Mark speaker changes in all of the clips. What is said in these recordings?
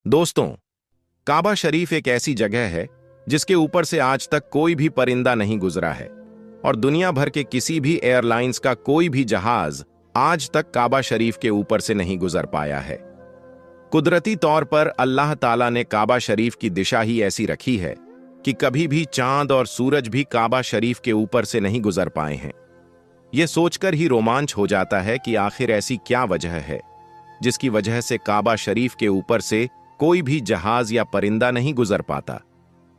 Speaker 1: दोस्तों, काबा शरीफ एक ऐसी जगह है जिसके ऊपर से आज तक कोई भी परिंदा नहीं गुजरा है और दुनिया भर के किसी भी एयरलाइंस का कोई भी जहाज आज तक काबा शरीफ के ऊपर से नहीं गुजर पाया है। कुदरती तौर पर अल्लाह ताला ने काबा शरीफ की दिशा ही ऐसी रखी है कि कभी भी चांद और सूरज भी काबा शरीफ के ऊपर से नहीं गुजर पाए हैं। यह सोचकर ही रोमांच हो जाता है कि आखिर ऐसी क्या वजह है जिसकी वजह से काबा शरीफ के ऊपर से कोई भी जहाज या परिंदा नहीं गुजर पाता,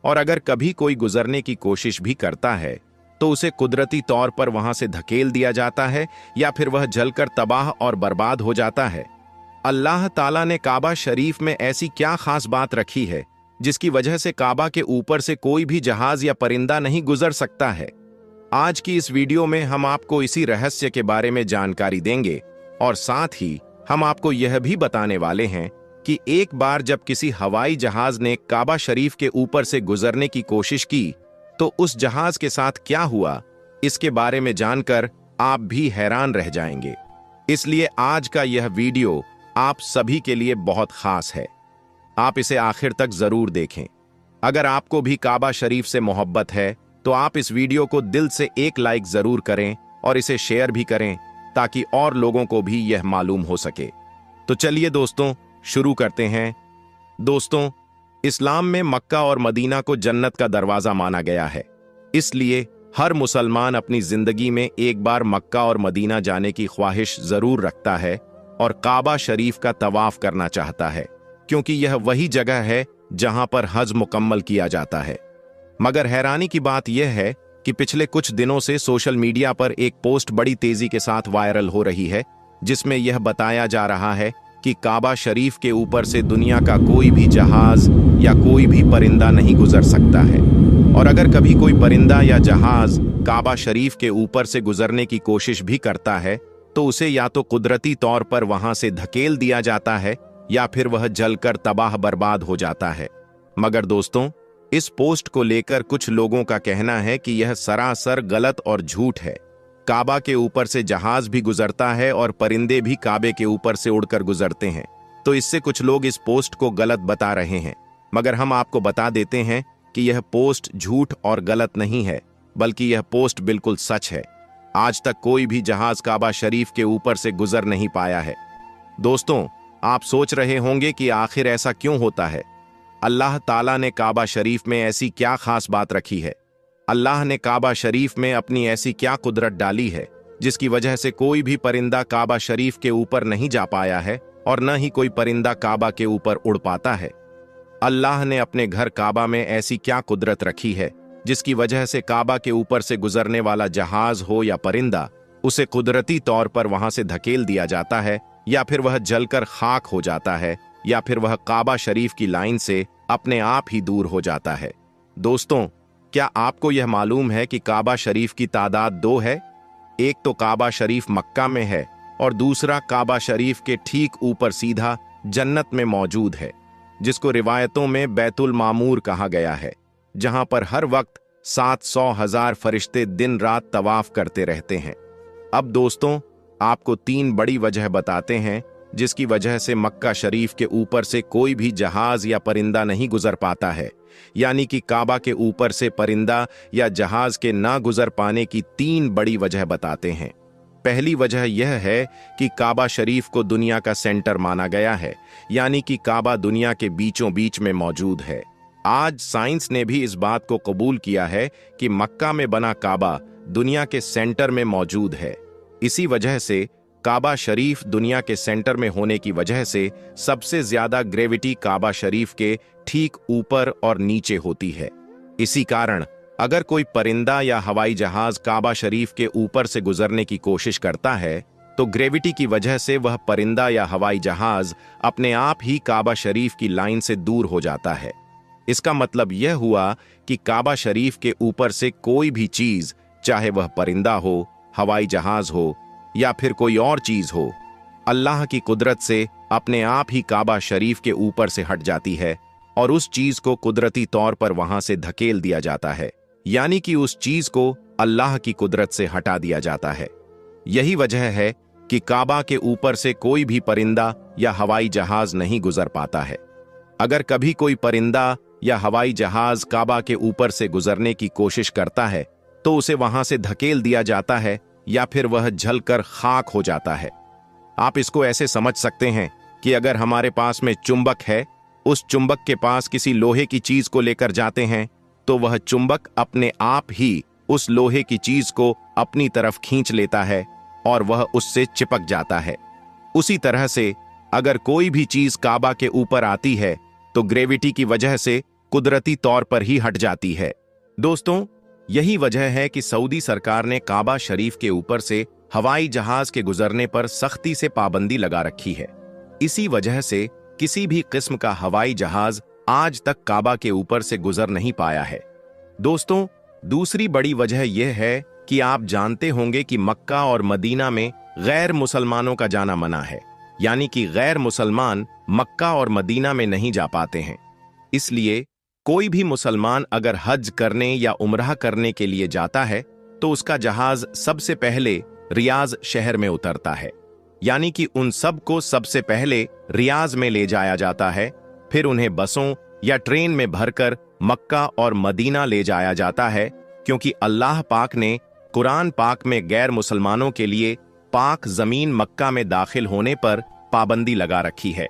Speaker 1: और अगर कभी कोई गुजरने की कोशिश भी करता है तो उसे कुदरती तौर पर वहां से धकेल दिया जाता है या फिर वह जलकर तबाह और बर्बाद हो जाता है। अल्लाह ताला ने काबा शरीफ में ऐसी क्या खास बात रखी है जिसकी वजह से काबा के ऊपर से कोई भी जहाज या परिंदा नहीं गुजर सकता है? आज की इस वीडियो में हम आपको इसी रहस्य के बारे में जानकारी देंगे और साथ ही हम आपको यह भी बताने वाले हैं कि एक बार जब किसी हवाई जहाज ने काबा शरीफ के ऊपर से गुजरने की कोशिश की तो उस जहाज के साथ क्या हुआ, इसके बारे में जानकर आप भी हैरान रह जाएंगे। इसलिए आज का यह वीडियो आप सभी के लिए बहुत खास है। आप इसे आखिर तक जरूर देखें। अगर आपको भी काबा शरीफ से मोहब्बत है तो आप इस वीडियो को दिल से एक लाइक जरूर करें और इसे शेयर भी करें ताकि और लोगों को भी यह मालूम हो सके। तो चलिए दोस्तों, शुरू करते हैं। दोस्तों, इस्लाम में मक्का और मदीना को जन्नत का दरवाजा माना गया है। इसलिए हर मुसलमान अपनी जिंदगी में एक बार मक्का और मदीना जाने की ख्वाहिश जरूर रखता है और काबा शरीफ का तवाफ करना चाहता है, क्योंकि यह वही जगह है जहां पर हज मुकम्मल किया जाता है। मगर हैरानी की बात यह है कि पिछले कुछ दिनों से सोशल मीडिया पर एक पोस्ट बड़ी तेजी के साथ वायरल हो रही है जिसमें यह बताया जा रहा है कि काबा शरीफ के ऊपर से दुनिया का कोई भी जहाज या कोई भी परिंदा नहीं गुजर सकता है, और अगर कभी कोई परिंदा या जहाज काबा शरीफ के ऊपर से गुजरने की कोशिश भी करता है तो उसे या तो कुदरती तौर पर वहां से धकेल दिया जाता है या फिर वह जलकर तबाह बर्बाद हो जाता है। मगर दोस्तों, इस पोस्ट को लेकर कुछ लोगों का कहना है कि यह सरासर गलत और झूठ है। काबा के ऊपर से जहाज भी गुजरता है और परिंदे भी काबे के ऊपर से उड़कर गुजरते हैं, तो इससे कुछ लोग इस पोस्ट को गलत बता रहे हैं। मगर हम आपको बता देते हैं कि यह पोस्ट झूठ और गलत नहीं है, बल्कि यह पोस्ट बिल्कुल सच है। आज तक कोई भी जहाज काबा शरीफ के ऊपर से गुजर नहीं पाया है। दोस्तों, आप सोच रहे होंगे कि आखिर ऐसा क्यों होता है? अल्लाह ताला ने काबा शरीफ में ऐसी क्या खास बात रखी है? अल्लाह ने काबा शरीफ में अपनी ऐसी क्या कुदरत डाली है जिसकी वजह से कोई भी परिंदा काबा शरीफ के ऊपर नहीं जा पाया है और न ही कोई परिंदा काबा के ऊपर उड़ पाता है? अल्लाह ने अपने घर काबा में ऐसी क्या कुदरत रखी है जिसकी वजह से काबा के ऊपर से गुजरने वाला जहाज हो या परिंदा, उसे कुदरती तौर पर वहां से धकेल दिया जाता है या फिर वह जलकर खाक हो जाता है या फिर वह काबा शरीफ की लाइन से अपने आप ही दूर हो जाता है? दोस्तों, क्या आपको यह मालूम है कि काबा शरीफ की तादाद दो है? एक तो काबा शरीफ मक्का में है और दूसरा काबा शरीफ के ठीक ऊपर सीधा जन्नत में मौजूद है, जिसको रिवायतों में बैतुल मामूर कहा गया है, जहां पर हर वक्त 700,000 फरिश्ते दिन रात तवाफ करते रहते हैं। अब दोस्तों, आपको 3 बड़ी वजह बताते हैं जिसकी वजह से मक्का शरीफ के ऊपर से कोई भी जहाज या परिंदा नहीं गुजर पाता है, यानी कि काबा के ऊपर से परिंदा या जहाज के ना गुजर पाने की 3 बड़ी वजह बताते हैं। पहली वजह यह है कि काबा शरीफ को दुनिया का सेंटर माना गया है, यानी कि काबा दुनिया के बीचों बीच में मौजूद है। आज साइंस ने भी इस बात को कबूल किया है कि मक्का में बना काबा दुनिया के सेंटर में मौजूद है। इसी वजह से काबा शरीफ दुनिया के सेंटर में होने की वजह से सबसे ज्यादा ग्रेविटी काबा शरीफ के ठीक ऊपर और नीचे होती है। इसी कारण अगर कोई परिंदा या हवाई जहाज काबा शरीफ के ऊपर से गुजरने की कोशिश करता है तो ग्रेविटी की वजह से वह परिंदा या हवाई जहाज अपने आप ही काबा शरीफ की लाइन से दूर हो जाता है। इसका मतलब यह हुआ कि काबा शरीफ के ऊपर से कोई भी चीज, चाहे वह परिंदा हो, हवाई जहाज हो या फिर कोई और चीज हो, अल्लाह की कुदरत से अपने आप ही काबा शरीफ के ऊपर से हट जाती है और उस चीज को कुदरती तौर पर वहां से धकेल दिया जाता है, यानी कि उस चीज को अल्लाह की कुदरत से हटा दिया जाता है। यही वजह है कि काबा के ऊपर से कोई भी परिंदा या हवाई जहाज नहीं गुजर पाता है। अगर कभी कोई परिंदा या हवाई जहाज काबा के ऊपर से गुजरने की कोशिश करता है तो उसे वहां से धकेल दिया जाता है या फिर वह जलकर खाक हो जाता है। आप इसको ऐसे समझ सकते हैं कि अगर हमारे पास में चुंबक है, उस चुंबक के पास किसी लोहे की चीज को लेकर जाते हैं तो वह चुंबक अपने आप ही उस लोहे की चीज को अपनी तरफ खींच लेता है और वह उससे चिपक जाता है। उसी तरह से अगर कोई भी चीज काबा के ऊपर आती है तो ग्रेविटी की वजह से कुदरती तौर पर ही हट जाती है। दोस्तों, यही वजह है कि सऊदी सरकार ने काबा शरीफ के ऊपर से हवाई जहाज के गुजरने पर सख्ती से पाबंदी लगा रखी है। इसी वजह से किसी भी किस्म का हवाई जहाज आज तक काबा के ऊपर से गुजर नहीं पाया है। दोस्तों, दूसरी बड़ी वजह यह है कि आप जानते होंगे कि मक्का और मदीना में गैर मुसलमानों का जाना मना है, यानी कि गैर मुसलमान मक्का और मदीना में नहीं जा पाते हैं। इसलिए कोई भी मुसलमान अगर हज करने या उम्रह करने के लिए जाता है तो उसका जहाज सबसे पहले रियाज शहर में उतरता है, यानी कि उन सब को सबसे पहले रियाज में ले जाया जाता है, फिर उन्हें बसों या ट्रेन में भरकर मक्का और मदीना ले जाया जाता है, क्योंकि अल्लाह पाक ने कुरान पाक में गैर मुसलमानों के लिए पाक जमीन मक्का में दाखिल होने पर पाबंदी लगा रखी है।